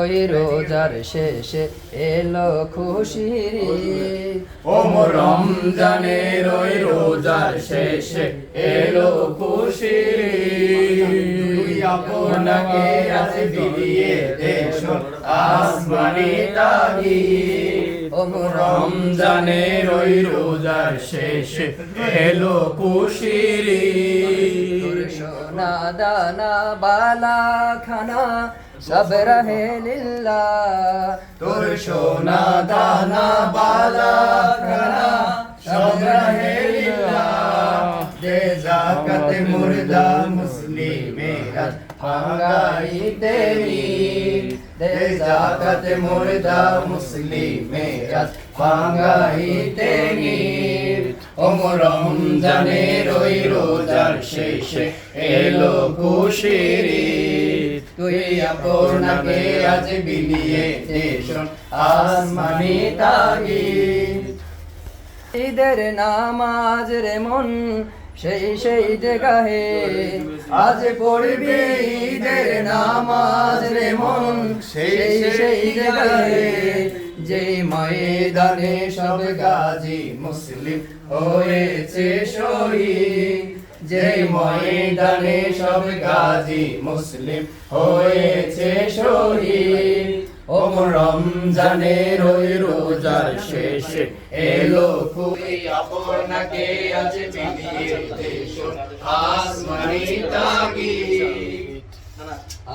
ওই রোজার শেষে এলো খুশির ঈদ। ও রমজানের ওই রোজার শেষে এলো খুশির ঈদ। আপনাকে আজ বিলিয়ে দেশ আসমানি তাগিদ। ও রমজানের ওই রোজার শেষে এলো খুশির ঈদ। তোর সোনা দানা বালা খানা সব রহে লিল্লাহ। তোর সোনা দানা বালা খানা সব রহে লিল্লাহ। দে যাকাত মুর্দা মুসলিমেরা ভাঙাইতে ঈদ। দে যাকাত মুর্দা মুসলিমেরা ভাঙাইতে ঈদ। ও রমজানের ওই রোজার শেষে এলো খুশির ঈদ। তুই আপনাকে আজ বিলিয়ে দেশ আসমানি তাগিদ। ঈদের নামাজ রে মন সেই জায়গায় আজ পড়বি ঈদের নামাজ রে মন সেই জায়গায়। যে ময়দানে সব গাজী মুসলিম হয়েছে শহীদ। যে ময়দানে সব গাজী মুসলিম হয়েছে শহীদ। ও রমজানের ওই রোজার শেষে এলো খুশি। আপনাকে আজ বিলিয়ে দেশ আসমানি তাগিদ।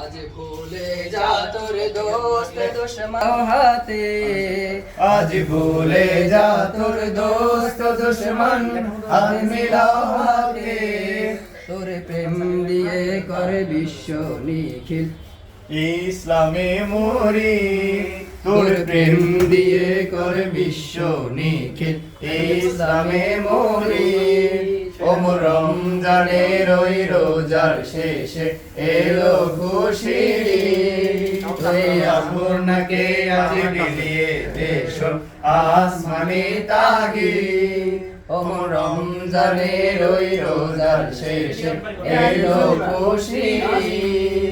আজ ভুলে যা তোর দোস্ত দুশমন হাতে। আজ ভুলে যা তোর দোস্ত দুশমন হাত মিলাও হাতে। তোর প্রেম দিয়ে করে বিশ্ব নিখিল ইসলামে মরি। তোর প্রেম দিয়ে কর বিশ্ব নিখিল ইসলামে মরি। ও রমজানের ওই রোজার শেষে এলো খুশির ঈদ। তুই আপনাকে আজ বিলিয়ে দেশ আসমানি তাগিদ। ও রমজানের ওই রোজার শেষে এলো খুশির ঈদ।